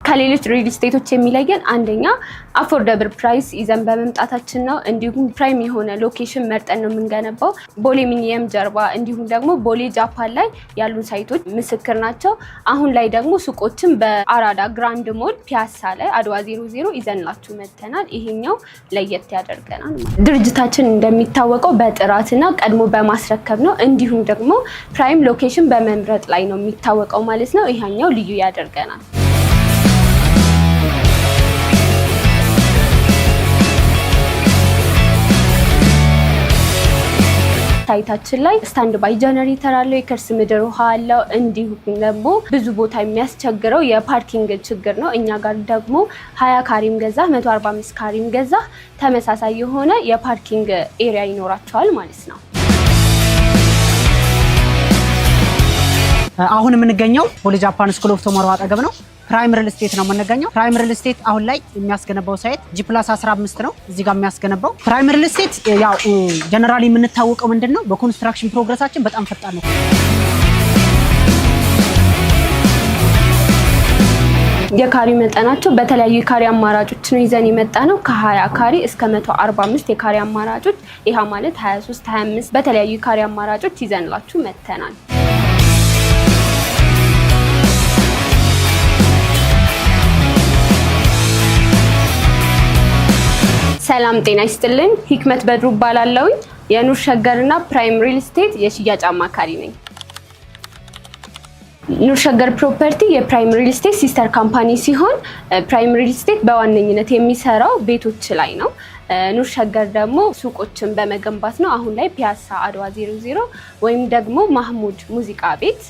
ከሌሎች ሪል ስቴቶች የሚለየን አንደኛ አፎርደብል ፕራይስ ይዘን በመምጣታችን ነው። እንዲሁም ፕራይም የሆነ ሎኬሽን መርጠን ነው የምንገነባው። ቦሌ ሚኒየም ጀርባ እንዲሁም ደግሞ ቦሌ ጃፓን ላይ ያሉ ሳይቶች ምስክር ናቸው። አሁን ላይ ደግሞ ሱቆችን በአራዳ ግራንድ ሞል ፒያሳ ላይ አድዋ 00 ይዘንላችሁ መጥተናል። ይሄኛው ለየት ያደርገናል። ድርጅታችን እንደሚታወቀው በጥራትና ቀድሞ በማስረከብ ነው። እንዲሁም ደግሞ ፕራይም ሎኬሽን በመምረጥ ላይ ነው የሚታወቀው ማለት ነው። ይሄኛው ልዩ ያደርገናል። ሳይታችን ላይ ስታንድ ባይ ጀነሬተር አለው፣ የከርስ ምድር ውሃ አለው። እንዲሁም ደግሞ ብዙ ቦታ የሚያስቸግረው የፓርኪንግ ችግር ነው። እኛ ጋር ደግሞ 20 ካሬም ገዛ 145 ካሬም ገዛ ተመሳሳይ የሆነ የፓርኪንግ ኤሪያ ይኖራቸዋል ማለት ነው። አሁን የምንገኘው ቦሌ ጃፓን ስኩል ኦፍ ቶሞሮ አጠገብ ነው። ፕራይም ሪል ስቴት ነው የምንገኘው። ፕራይም ሪል ስቴት አሁን ላይ የሚያስገነባው ሳይት G+15 ነው። እዚህ ጋር የሚያስገነባው ፕራይም ሪል ስቴት ያው ጀነራሊ የምንታወቀው ምንድነው በኮንስትራክሽን ፕሮግረሳችን በጣም ፈጣን ነው። የካሬ መጠናቸው በተለያዩ የካሬ አማራጮች ነው ይዘን የመጣ ነው። ከ20 ካሬ እስከ 145 የካሬ አማራጮች፣ ይሄ ማለት 23፣ 25 በተለያዩ የካሬ አማራጮች ይዘንላችሁ መጥተናል። ሰላም ጤና ይስጥልኝ። ሂክመት በድሩ እባላለሁ። የኑር ሸገርና ፕራይም ሪል ስቴት የሽያጭ አማካሪ ነኝ። ኑር ሸገር ፕሮፐርቲ የፕራይም ሪል ስቴት ሲስተር ካምፓኒ ሲሆን ፕራይም ሪል ስቴት በዋነኝነት የሚሰራው ቤቶች ላይ ነው። ኑር ሸገር ደግሞ ሱቆችን በመገንባት ነው። አሁን ላይ ፒያሳ አድዋ 00 ወይም ደግሞ ማህሙድ ሙዚቃ ቤት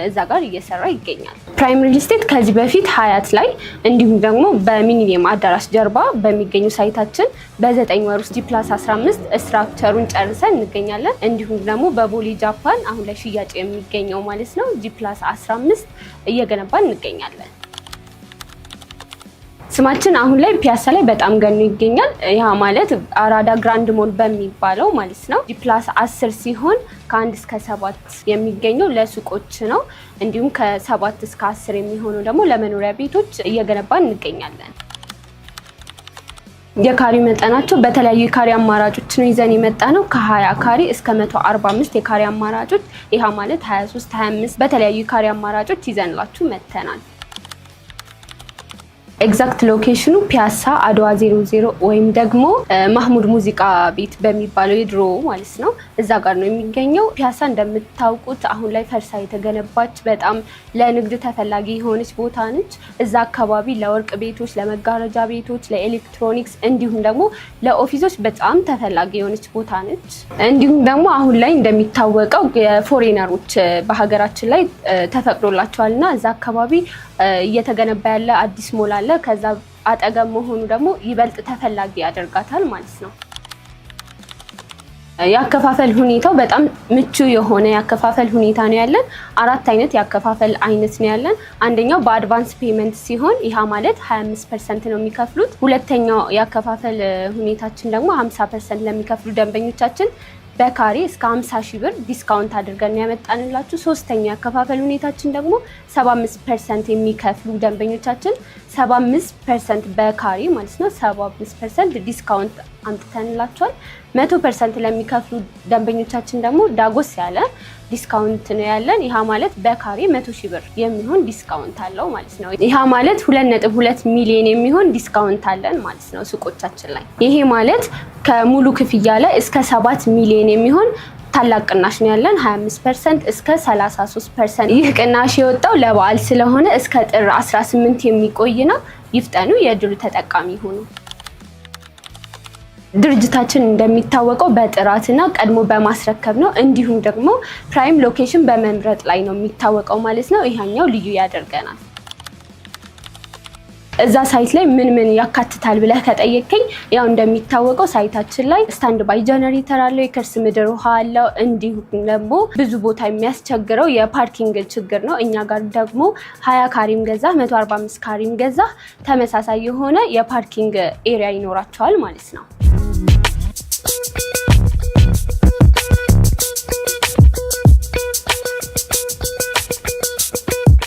እዛ ጋር እየሰራ ይገኛል። ፕራይም ሪል ስቴት ከዚህ በፊት ሀያት ላይ እንዲሁም ደግሞ በሚኒየም አዳራሽ ጀርባ በሚገኙ ሳይታችን በ9 ወር ውስጥ G+15 ስትራክቸሩን ጨርሰን እንገኛለን። እንዲሁም ደግሞ በቦሌ ጃፓን አሁን ላይ ሽያጭ የሚገኘው ማለት ነው G+15 እየገነባን እንገኛለን። ስማችን አሁን ላይ ፒያሳ ላይ በጣም ገኖ ይገኛል። ያ ማለት አራዳ ግራንድ ሞል በሚባለው ማለት ነው። G+10 ሲሆን ከ1 እስከ 7 የሚገኘው ለሱቆች ነው። እንዲሁም ከ7 እስከ 10 የሚሆኑ ደግሞ ለመኖሪያ ቤቶች እየገነባን እንገኛለን። የካሬ መጠናቸው በተለያዩ የካሬ አማራጮች ነው ይዘን የመጣ ነው። ከ20 ካሬ እስከ 145 የካሬ አማራጮች፣ ይሄ ማለት 23፣ 25 በተለያዩ የካሬ አማራጮች ይዘንላችሁ መጥተናል። ኤግዛክት ሎኬሽኑ ፒያሳ አድዋ 00 ወይም ደግሞ ማህሙድ ሙዚቃ ቤት በሚባለው የድሮ ማለት ነው እዛ ጋር ነው የሚገኘው። ፒያሳ እንደምታውቁት አሁን ላይ ፈርሳ የተገነባች በጣም ለንግድ ተፈላጊ የሆነች ቦታ ነች። እዛ አካባቢ ለወርቅ ቤቶች፣ ለመጋረጃ ቤቶች፣ ለኤሌክትሮኒክስ እንዲሁም ደግሞ ለኦፊሶች በጣም ተፈላጊ የሆነች ቦታ ነች። እንዲሁም ደግሞ አሁን ላይ እንደሚታወቀው የፎሬነሮች በሀገራችን ላይ ተፈቅዶላቸዋልና እዛ አካባቢ እየተገነባ ያለ አዲስ ሞል አለ። ከዛ አጠገብ መሆኑ ደግሞ ይበልጥ ተፈላጊ ያደርጋታል ማለት ነው። ያከፋፈል ሁኔታው በጣም ምቹ የሆነ ያከፋፈል ሁኔታ ነው ያለን። 4 አይነት ያከፋፈል አይነት ነው ያለን። አንደኛው በአድቫንስ ፔመንት ሲሆን ይሄ ማለት 25% ነው የሚከፍሉት። ሁለተኛው ያከፋፈል ሁኔታችን ደግሞ 50% ለሚከፍሉ ደንበኞቻችን በካሬ እስከ 50,000 ብር ዲስካውንት አድርገን ያመጣንላችሁ። ሶስተኛው ያከፋፈል ሁኔታችን ደግሞ 75% የሚከፍሉ ደንበኞቻችን 75% በካሬ ማለት ነው 75% ዲስካውንት አምጥተንላቸዋል። 100% ለሚከፍሉ ደንበኞቻችን ደግሞ ዳጎስ ያለ ዲስካውንት ነው ያለን። ይሄ ማለት በካሬ 100,000 ብር የሚሆን ዲስካውንት አለው ማለት ነው። ይሄ ማለት 2.2 ሚሊዮን የሚሆን ዲስካውንት አለን ማለት ነው ሱቆቻችን ላይ። ይሄ ማለት ከሙሉ ክፍያ ላይ እስከ 7 ሚሊዮን የሚሆን ታላቅ ቅናሽ ነው ያለን። 25% እስከ 33%። ይህ ቅናሽ የወጣው ለበዓል ስለሆነ እስከ ጥር 18 የሚቆይ ነው። ይፍጠኑ፣ የድሉ ተጠቃሚ ሆኑ። ድርጅታችን እንደሚታወቀው በጥራትና ቀድሞ በማስረከብ ነው። እንዲሁም ደግሞ ፕራይም ሎኬሽን በመምረጥ ላይ ነው የሚታወቀው ማለት ነው። ይሄኛው ልዩ ያደርገናል። እዛ ሳይት ላይ ምን ያካትታል ብለህ ከጠየቀኝ ያው እንደሚታወቀው ሳይታችን ላይ ስታንድ ባይ ጀነሬተር አለው፣ የከርስ ምድር ውሃ አለው። እንዲሁም ደግሞ ብዙ ቦታ የሚያስቸግረው የፓርኪንግ ችግር ነው። እኛ ጋር ደግሞ 20 ካሬም ገዛ 145 ካሬም ገዛ ተመሳሳይ የሆነ የፓርኪንግ ኤሪያ ይኖራቸዋል ማለት ነው።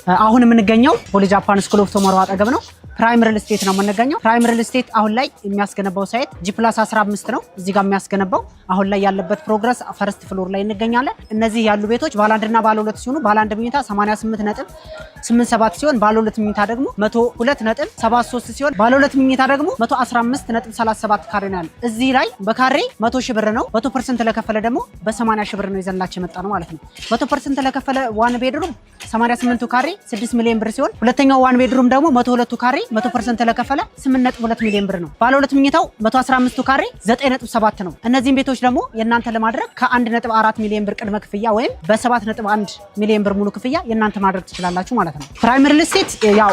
አሁን የምንገኘው ቦሌ ጃፓን ስኩል ኦፍ ቶሞሮ አጠገብ ነው። ፕራይም ሪል ስቴት ነው የምንገኘው። ፕራይም ሪል ስቴት አሁን ላይ የሚያስገነባው ሳይት G+15 ነው። እዚህ ጋር የሚያስገነባው አሁን ላይ ያለበት ፕሮግረስ ፈርስት ፍሎር ላይ እንገኛለን። እነዚህ ያሉ ቤቶች ባለ 1 እና ባለ 2 ሲሆኑ ባለ 1 መኝታ 88.87 ሲሆን ባለ 2 መኝታ ደግሞ 102.73 ሲሆን ባለ 2 መኝታ ደግሞ 115.37 ካሬ ነው ያለው። እዚህ ላይ በካሬ 100 ሺህ ብር ነው። 100% ለከፈለ ደግሞ በ80 ሺህ ብር ነው ይዘንላችሁ የመጣ ነው ማለት ነው። 100% ለከፈለ ዋን ቤድሩም 88 ካሬ 6 ሚሊዮን ብር ሲሆን ሁለተኛው ዋን ቤድሩም ደግሞ 102 ካሬ 100% ለከፈለ 8.2 ሚሊዮን ብር ነው። ባለ 2 መኝታው 115 ካሬ 9.7 ነው። እነዚህን ቤቶች ደግሞ የእናንተ ለማድረግ ከ1.4 ሚሊዮን ብር ቅድመ ክፍያ ወይም በ7.1 ሚሊዮን ብር ሙሉ ክፍያ የእናንተ ማድረግ ትችላላችሁ ማለት ነው። ፕራይም ሪል ስቴት ያው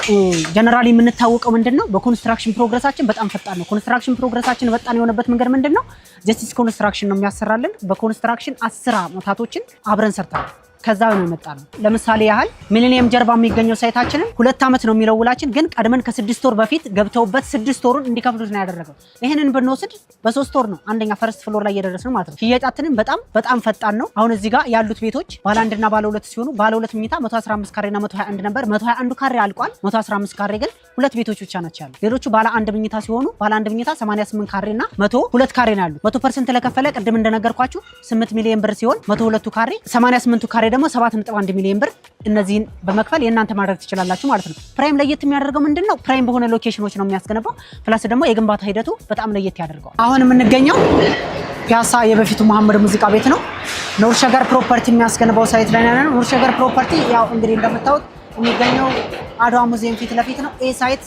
ጀነራሊ የምንታወቀው ምንድነው በኮንስትራክሽን ፕሮግረሳችን በጣም ፈጣን ነው። ኮንስትራክሽን ፕሮግረሳችን ፈጣን የሆነበት መንገድ ምንድነው? ጀስቲስ ኮንስትራክሽን ነው የሚያሰራልን። በኮንስትራክሽን 10 ዓመታቶችን አብረን ሰርተናል። ከዛ ነው የመጣነው። ለምሳሌ ያህል ሚሊኒየም ጀርባ የሚገኘው ሳይታችንን 2 ዓመት ነው የሚለው ውላችን፣ ግን ቀድመን ከ6 ወር በፊት ገብተውበት 6 ወሩን እንዲከፍሉት ነው ያደረገው። ይሄንን ብንወስድ በ3 ወር ነው አንደኛ ፈርስት ፍሎር ላይ እየደረስን ማለት ነው። ሽያጫችንን በጣም ፈጣን ነው። አሁን እዚህ ጋር ያሉት ቤቶች ባለ 1 እና ባለ 2 ሲሆኑ ባለ 2 መኝታ 115 ካሬ እና 121 ነበር። 121 ካሬ አልቋል። 115 ካሬ ግን 2 ቤቶች ብቻ ናቸው ያሉት። ሌሎቹ ባለ 1 መኝታ ሲሆኑ ባለ 1 መኝታ 88 ካሬ እና 102 ካሬ ነው ያሉት። 100% ለከፈለ ቅድም እንደነገርኳችሁ 8 ሚሊዮን ብር ሲሆን 102 ካሬ 88 ካሬ ደግሞ 7.1 ሚሊዮን ብር እነዚህን በመክፈል የእናንተ ማድረግ ትችላላችሁ ማለት ነው። ፕራይም ለየት የሚያደርገው ምንድነው? ፕራይም በሆነ ሎኬሽኖች ነው የሚያስገነባው። ፕላስ ደግሞ የግንባታ ሂደቱ በጣም ለየት ያደርገዋል። አሁን የምንገኘው ፒያሳ የበፊቱ መሐመድ ሙዚቃ ቤት ነው። ኑር ሸገር ፕሮፐርቲ የሚያስገነባው ሳይት ላይ ነው። ኑር ሸገር ፕሮፐርቲ ያው እንግዲህ እንደምታዩት የሚገኘው አድዋ ሙዚየም ፊት ለፊት ነው። ይህ ሳይት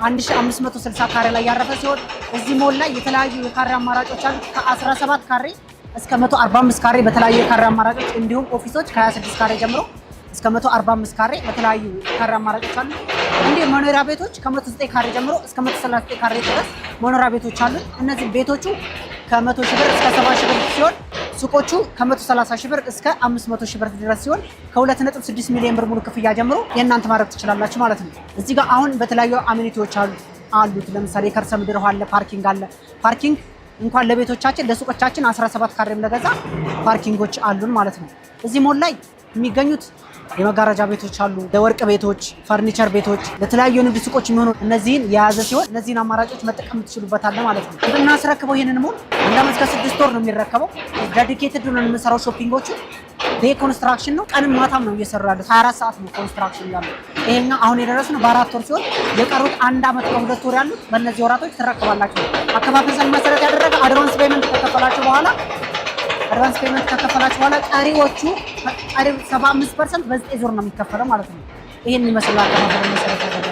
1560 ካሬ ላይ ያረፈ ሲሆን እዚህ ሞል ላይ የተለያዩ የካሬ አማራጮች አሉ። ከ17 ካሬ እስከ 145 ካሬ በተለያዩ የካሬ አማራጮች እንዲሁም ኦፊሶች ከ26 ካሬ ጀምሮ እስከ 145 ካሬ በተለያዩ ካሬ አማራጮች አሉ። እንዲሁም መኖሪያ ቤቶች ከ109 ካሬ ጀምሮ እስከ 139 ካሬ ድረስ መኖሪያ ቤቶች አሉ። እነዚህ ቤቶቹ ከ100 ሺህ ብር እስከ 70 ሺህ ብር ሲሆን ሱቆቹ ከ130 ሺህ ብር እስከ 500 ሺህ ብር ድረስ ሲሆን ከ2.6 ሚሊዮን ብር ሙሉ ክፍያ ጀምሮ የእናንተ ማድረግ ትችላላችሁ ማለት ነው። እዚህ ጋር አሁን በተለያዩ አሚኒቲዎች አሉት። ለምሳሌ የከርሰ ምድር ውሃ አለ፣ ፓርኪንግ አለ። ፓርኪንግ እንኳን ለቤቶቻችን ለሱቆቻችን 17 ካሬም ለገዛ ፓርኪንጎች አሉን ማለት ነው። እዚህ ሞል ላይ የሚገኙት የመጋረጃ ቤቶች አሉ፣ የወርቅ ቤቶች፣ ፈርኒቸር ቤቶች፣ ለተለያዩ ንግድ ሱቆች የሚሆኑ እነዚህን የያዘ ሲሆን እነዚህን አማራጮች መጠቀም ትችሉበታል ማለት ነው። ብናስረክበው ይሄንን ሞል 1 ዓመት ከ6 ወር ነው የሚረከበው። ዴዲኬትድ ነው የምንሰራው ሾፒንጎቹ። ይሄ ኮንስትራክሽን ነው፣ ቀንም ማታም ነው እየሰሩ ያሉት። 24 ሰዓት ነው ኮንስትራክሽን ያለው። ይሄኛው አሁን የደረስነው በ4 ወር ሲሆን የቀሩት 1 ዓመት ከ2 ወር ያሉት በእነዚህ ወራቶች ትረከባላችሁ። አከፋፈል መሰረት ያደረገ አድቫንስ ፔመንት ከከፈላችሁ በኋላ ቀሪዎቹ 75% በ9 ዙር ነው የሚከፈለው ማለት ነው። ይሄን ይመስላል አከፋፈል መሰረት ያደረገ።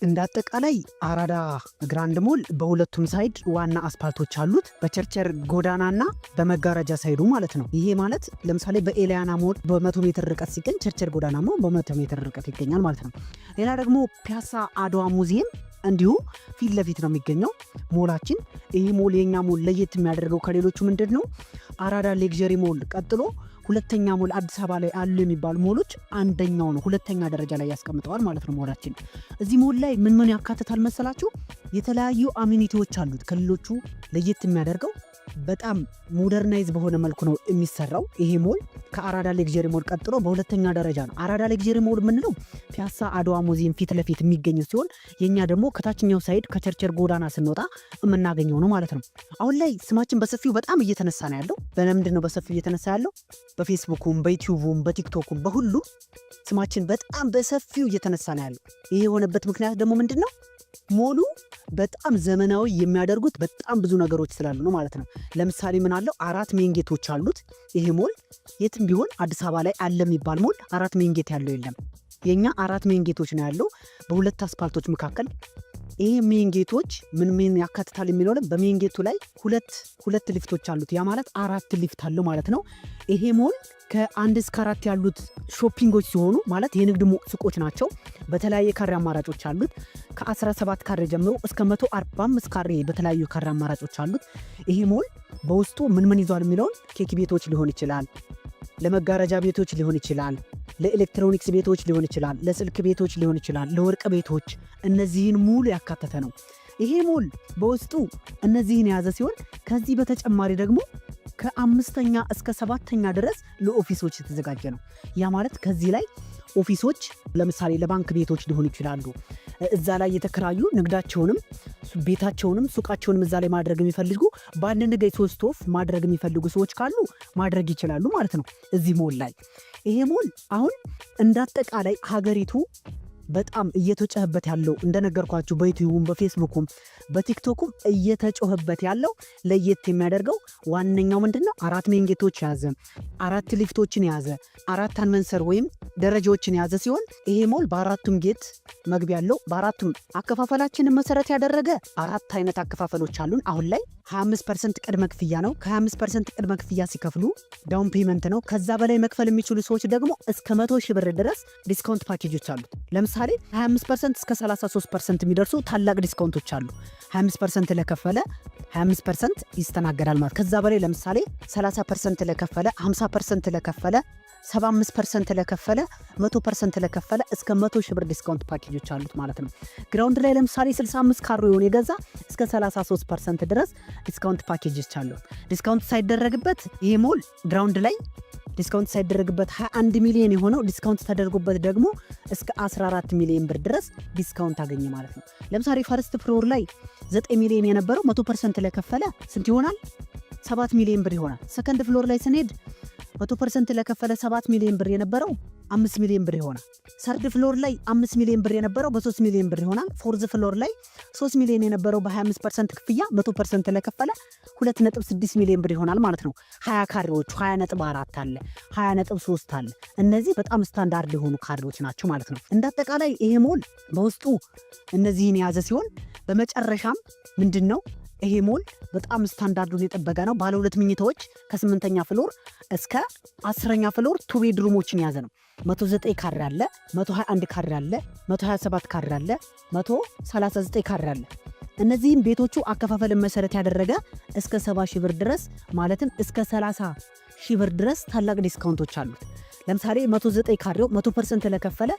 እንዳጠቃላይ አራዳ ግራንድ ሞል በሁለቱም ሳይድ ዋና አስፓልቶች አሉት፣ በቸርቸር ጎዳናና በመጋረጃ ሳይዱ ማለት ነው። ይሄ ማለት ለምሳሌ በኤሊያና ሞል በ100 ሜትር ርቀት ሲገኝ ቸርቸር ጎዳና ሞል በ100 ሜትር ርቀት ይገኛል ማለት ነው። ሌላ ደግሞ ፒያሳ አድዋ ሙዚየም እንዲሁ ፊት ለፊት ነው የሚገኘው ሞላችን። ይሄ ሞል የኛ ሞል ለየት የሚያደርገው ከሌሎቹ ምንድነው? አራዳ ሌክዠሪ ሞል ቀጥሎ ሁለተኛ ሞል አዲስ አበባ ላይ አሉ የሚባሉ ሞሎች አንደኛው ነው፣ ሁለተኛ ደረጃ ላይ ያስቀምጠዋል ማለት ነው ሞላችን። እዚህ ሞል ላይ ምን ያካትታል መሰላችሁ? የተለያዩ አሚኒቲዎች አሉት። ከሌሎቹ ለየት የሚያደርገው በጣም ሞደርናይዝ በሆነ መልኩ ነው የሚሰራው። ይሄ ሞል ከአራዳ ሌክዠሪ ሞል ቀጥሎ በሁለተኛ ደረጃ ነው። አራዳ ሌክዠሪ ሞል የምንለው ፒያሳ አድዋ ሙዚየም ፊት ለፊት የሚገኝ ሲሆን የኛ ደግሞ ከታችኛው ሳይድ ከቸርቸር ጎዳና ስንወጣ የምናገኘው ነው ማለት ነው። አሁን ላይ ስማችን በሰፊው በጣም እየተነሳ ነው ያለው። በምንድን ነው በሰፊው እየተነሳ ያለው? በፌስቡኩም፣ በዩቲዩቡም፣ በቲክቶኩም በሁሉ ስማችን በጣም በሰፊው እየተነሳ ነው ያለው። ይሄ የሆነበት ምክንያት ደግሞ ምንድን ነው? ሞሉ በጣም ዘመናዊ የሚያደርጉት በጣም ብዙ ነገሮች ስላሉ ነው ማለት ነው። ለምሳሌ ምን አለው? 4 ሜን ጌቶች አሉት። ይሄ ሞል የትም ቢሆን አዲስ አበባ ላይ አለ የሚባል ሞል 4 ሜን ጌት ያለው የለም። የኛ 4 ሜን ጌቶች ነው ያለው በሁለት አስፓልቶች መካከል። ይሄ ሜን ጌቶች ምን ያካትታል የሚለው በሜን ጌቱ ላይ ሁለት ሊፍቶች አሉት። ያ ማለት 4 ሊፍት አለው ማለት ነው። ይሄ ሞል ከ1 እስከ 4 ያሉት ሾፒንጎች ሲሆኑ ማለት የንግድ ሱቆች ናቸው። በተለያየ ካሬ አማራጮች አሉት። ከ17 ካሬ ጀምሮ እስከ 145 ካሬ በተለያዩ ካሬ አማራጮች አሉት። ይሄ ሞል በውስጡ ምን ይዟል የሚለውን ኬክ ቤቶች ሊሆን ይችላል፣ ለመጋረጃ ቤቶች ሊሆን ይችላል፣ ለኤሌክትሮኒክስ ቤቶች ሊሆን ይችላል፣ ለስልክ ቤቶች ሊሆን ይችላል፣ ለወርቅ ቤቶች እነዚህን ሙሉ ያካተተ ነው። ይሄ ሞል በውስጡ እነዚህን የያዘ ሲሆን ከዚህ በተጨማሪ ደግሞ ከ5ኛ እስከ 7ኛ ድረስ ለኦፊሶች የተዘጋጀ ነው። ያ ማለት ከዚህ ላይ ኦፊሶች ለምሳሌ ለባንክ ቤቶች ሊሆኑ ይችላሉ። እዛ ላይ የተከራዩ ንግዳቸውንም ቤታቸውንም ሱቃቸውንም እዛ ላይ ማድረግ የሚፈልጉ በአንድ ንገይ 3 ወፍ ማድረግ የሚፈልጉ ሰዎች ካሉ ማድረግ ይችላሉ ማለት ነው እዚህ ሞል ላይ። ይሄ ሞል አሁን እንዳጠቃላይ ሀገሪቱ በጣም እየተጮህበት ያለው እንደነገርኳችሁ በዩቲዩብም በፌስቡክም በቲክቶክም እየተጮህበት ያለው ለየት የሚያደርገው ዋነኛው ምንድነው? 4 ሜን ጌቶች ያዘ፣ 4 ሊፍቶችን ያዘ፣ 4 አንመንሰር ወይም ደረጃዎችን ያዘ ሲሆን ይሄ ሞል በአራቱም ጌት መግቢያ ያለው በአራቱም አከፋፈላችንን መሰረት ያደረገ 4 አይነት አከፋፈሎች አሉን። አሁን ላይ 25% ቅድመ ክፍያ ነው። ከ25% ቅድመ ክፍያ ሲከፍሉ ዳውን ፔመንት ነው። ከዛ በላይ መክፈል የሚችሉ ሰዎች ደግሞ እስከ 100,000 ብር ድረስ ዲስካውንት ፓኬጆች አሉት። ለምሳሌ 25% እስከ 33% የሚደርሱ ታላቅ ዲስካውንቶች አሉ። 25% ለከፈለ 25% ይስተናገዳል ማለት። ከዛ በላይ ለምሳሌ 30% ለከፈለ፣ 50% ለከፈለ፣ 75% ለከፈለ፣ 100% ለከፈለ እስከ 100,000 ብር ዲስካውንት ፓኬጆች አሉት ማለት ነው። ግራውንድ ላይ ለምሳሌ 65 ካሬ የሆነ የገዛ እስከ 33% ድረስ ዲስካውንት ፓኬጆች አሉ። ዲስካውንት ሳይደረግበት ይሄ ሞል ግራውንድ ላይ ዲስካውንት ሳይደረግበት 21 ሚሊዮን የሆነው ዲስካውንት ተደርጎበት ደግሞ እስከ 14 ሚሊዮን ብር ድረስ ዲስካውንት አገኘ ማለት ነው። ለምሳሌ ፈርስት ፍሎር ላይ 9 ሚሊዮን የነበረው 100% ለከፈለ ስንት ይሆናል? 7 ሚሊዮን ብር ይሆናል። ሰከንድ ፍሎር ላይ ስንሄድ 100% ለከፈለ 7 ሚሊዮን ብር የነበረው 5 ሚሊዮን ብር ይሆናል። ሰርድ ፍሎር ላይ 5 ሚሊዮን ብር የነበረው በ3 ሚሊዮን ብር ይሆናል። ፎርዝ ፍሎር ላይ 3 ሚሊዮን የነበረው በ25% ክፍያ 100% ለከፈለ 2.6 ሚሊዮን ብር ይሆናል ማለት ነው። 20 ካሬዎቹ 20.4 አለ፣ 20.3 አለ። እነዚህ በጣም ስታንዳርድ የሆኑ ካሬዎች ናቸው ማለት ነው። እንዳጠቃላይ ይሄ ሞል በውስጡ እነዚህን የያዘ ሲሆን በመጨረሻም ምንድነው ይሄ ሞል በጣም ስታንዳርዱን የጠበቀ ነው። ባለ 2 መኝታዎች ከ8ኛ ፍሎር እስከ 10ኛ ፍሎር 2 ቤድሩሞችን የያዘ ነው። 109 ካሬ አለ፣ 121 ካሬ አለ፣ 127 ካሬ አለ፣ 139 ካሬ አለ። እነዚህም ቤቶቹ አከፋፈልን መሰረት ያደረገ እስከ 70,000 ብር ድረስ ማለትም እስከ 30,000 ብር ድረስ ታላቅ ዲስካውንቶች አሉት። ለምሳሌ 109 ካሬው 100% ለከፈለ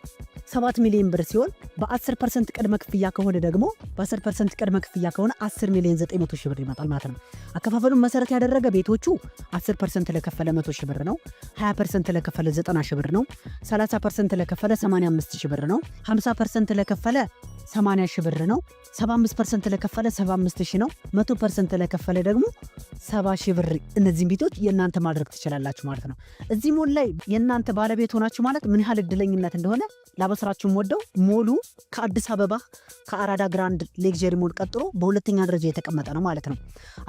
7 ሚሊዮን ብር ሲሆን በ10% ቅድመ ክፍያ ከሆነ ደግሞ በ10% ቅድመ ክፍያ ከሆነ 10 ሚሊዮን 900 ሺህ ብር ይመጣል ማለት ነው። አከፋፈሉን መሰረት ያደረገ ቤቶቹ 10% ለከፈለ 100 ሺህ ብር ነው። 20% ለከፈለ 90 ሺህ ብር ነው። 30% ለከፈለ 85 ሺህ ብር ነው። 50% ለከፈለ 80 ሺህ ብር ነው። 75% ለከፈለ 75 ሺህ ነው። 100% ለከፈለ ደግሞ 70 ሺህ ብር። እነዚህን ቤቶች የእናንተ ማድረግ ትችላላችሁ ማለት ነው። እዚህ ሞል ላይ የእናንተ ባለቤት ሆናችሁ ማለት ምን ያህል እድለኝነት እንደሆነ ላበስራችሁ ወደው ሞሉ ከአዲስ አበባ ከአራዳ ግራንድ ሌክዠሪ ሞል ቀጥሎ በሁለተኛ ደረጃ የተቀመጠ ነው ማለት ነው።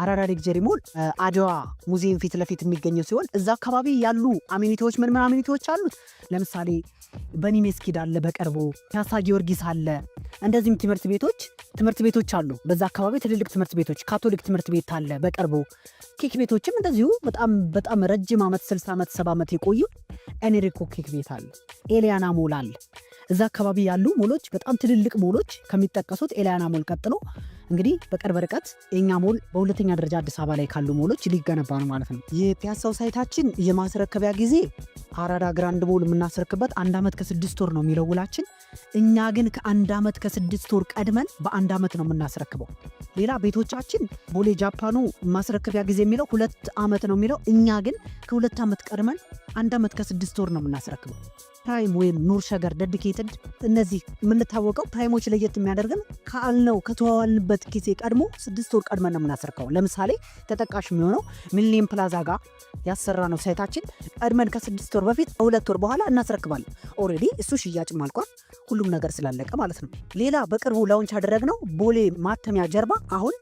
አራዳ ሌክዠሪ ሞል አድዋ ሙዚየም ፊት ለፊት የሚገኘው ሲሆን እዛ አካባቢ ያሉ አሚኒቲዎች ምን አሚኒቲዎች አሉት? ለምሳሌ በኒ መስጊድ አለ፣ በቅርቡ ፒያሳ ጊዮርጊስ አለ። እንደዚህም ትምህርት ቤቶች አሉ። በዛ አካባቢ ትልልቅ ትምህርት ቤቶች፣ ካቶሊክ ትምህርት ቤት አለ በቅርቡ። ኬክ ቤቶችም እንደዚሁ በጣም ረጅም ዓመት 60 ዓመት 70 ዓመት የቆዩ ኤኔሪኮ ኬክ ቤት አለ። ኤሊያና ሞል አለ። እዛ አካባቢ ያሉ ሞሎች በጣም ትልልቅ ሞሎች ከሚጠቀሱት ኤሊያና ሞል ቀጥሎ እንግዲህ በቅርብ ርቀት የኛ ሞል በሁለተኛ ደረጃ አዲስ አበባ ላይ ካሉ ሞሎች ሊገነባ ነው ማለት ነው። የፒያሳው ሳይታችን የማስረከቢያ ጊዜ አራዳ ግራንድ ሞል የምናስረክበት 1 ዓመት ከ6 ወር ነው የሚለው ውላችን። እኛ ግን ከ1 ዓመት ከ6 ወር ቀድመን በ1 ዓመት ነው የምናስረክበው። ሌላ ቤቶቻችን ቦሌ ጃፓኑ ማስረከቢያ ጊዜ የሚለው 2 ዓመት ነው የሚለው። እኛ ግን ከ2 ዓመት ቀድመን 1 ዓመት ከ6 ወር ነው የምናስረክበው። ፕራይም ወይም ኑር ሸገር ዴዲኬትድ እነዚህ የምንታወቀው ፕራይሞች ለየት የሚያደርገን ካልነው ከተዋዋልንበት ጊዜ ቀድሞ 6 ወር ቀድመን ነው የምናስረክበው። ለምሳሌ ተጠቃሽ የሚሆነው ሚሊኒየም ፕላዛ ጋር ያሰራ ነው ሳይታችን ቀድመን ከ6 ወር በፊት 2 ወር በኋላ እናስረክባለን። ኦልሬዲ እሱ ሽያጭም አልቋል፣ ሁሉም ነገር ስላለቀ ማለት ነው። ሌላ በቅርቡ ላውንች ያደረግነው ቦሌ ማተሚያ ጀርባ አሁን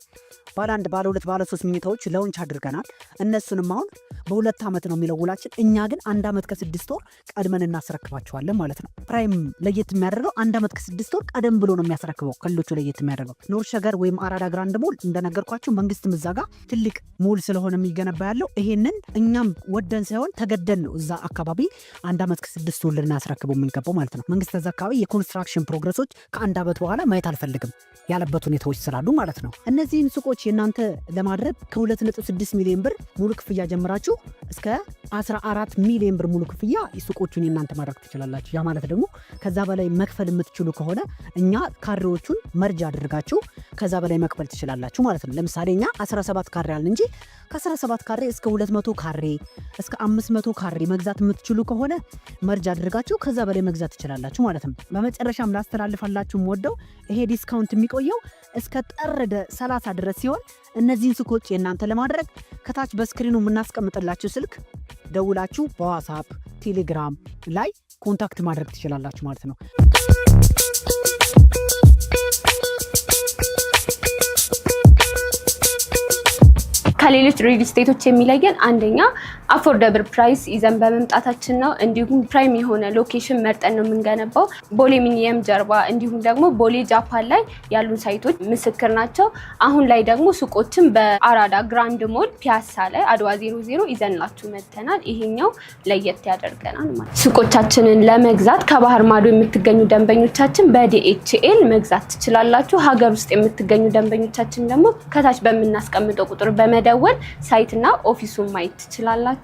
ባለ 1 ባለ 2 ባለ 3 መኝታዎች ላውንች አድርገናል። እነሱንም አሁን በ2 ዓመት ነው የሚለው ውላችን። እኛ ግን 1 ዓመት ከ6 ወር ቀድመን እናስረክባቸዋለን ማለት ነው። ፕራይም ለየት የሚያደርገው 1 ዓመት ከ6 ወር ቀደም ብሎ ነው የሚያስረክበው። ከሌሎቹ ለየት የሚያደርገው ኑር ሸገር ወይም አራዳ ግራንድ ሞል እንደነገርኳችሁ መንግስት እዛ ጋር ትልቅ ሞል ስለሆነ የሚገነባ ያለው ይሄንን እኛም ወደን ሳይሆን ተገደን ነው እዛ አካባቢ 1 ዓመት ከ6 ወር ልናስረክበው የምንገባው ማለት ነው። መንግስት እዛ አካባቢ ኮንስትራክሽን ፕሮግረሶች ከአንድ ዓመት በኋላ ማየት አልፈልግም ያለበት ሁኔታዎች ስላሉ ማለት ነው። እነዚህን ሱቆች የናንተ ለማድረግ ከ2.6 ሚሊዮን ብር ሙሉ ክፍያ ጀምራችሁ እስከ 14 ሚሊዮን ብር ሙሉ ክፍያ ሱቆቹን የናንተ ማድረግ ትችላላችሁ። ያ ማለት ደግሞ ከዛ በላይ መክፈል የምትችሉ ከሆነ እኛ ካሬዎቹን መርጃ አድርጋችሁ ከዛ በላይ መክፈል ትችላላችሁ ማለት ነው። ለምሳሌ እኛ 17 ካሬ አልን እንጂ ከ17 ካሬ እስከ 200 ካሬ እስከ 500 ካሬ መግዛት የምትችሉ ከሆነ መርጃ አድርጋችሁ ከዛ በላይ መግዛት ትችላላችሁ ማለት ነው። በመጨረሻም ላስተላልፋላችሁ ወደው ይሄ ዲስካውንት የሚቆየው እስከ ጥር 30 ድረስ ሲሆን እነዚህን ሱቆች የናንተ ለማድረግ ከታች በስክሪኑ የምናስቀምጥላችሁ ስልክ ደውላችሁ በዋትስአፕ ቴሌግራም ላይ ኮንታክት ማድረግ ትችላላችሁ ማለት ነው። ከሌሎች ሪል ስቴቶች የሚለየን አንደኛ አፎርደብል ፕራይስ ይዘን በመምጣታችን ነው። እንዲሁም ፕራይም የሆነ ሎኬሽን መርጠን ነው የምንገነባው። ቦሌ ሚኒየም ጀርባ እንዲሁም ደግሞ ቦሌ ጃፓን ላይ ያሉን ሳይቶች ምስክር ናቸው። አሁን ላይ ደግሞ ሱቆችን በአራዳ ግራንድ ሞል ፒያሳ ላይ አድዋ 00 ይዘንላችሁ መጥተናል። ይሄኛው ለየት ያደርገናል ማለት። ሱቆቻችንን ለመግዛት ከባህር ማዶ የምትገኙ ደንበኞቻችን በዲኤችኤል መግዛት ትችላላችሁ። ሀገር ውስጥ የምትገኙ ደንበኞቻችን ደግሞ ከታች በምናስቀምጠው ቁጥር በመደወል ሳይትና ኦፊሱን ማየት ትችላላችሁ።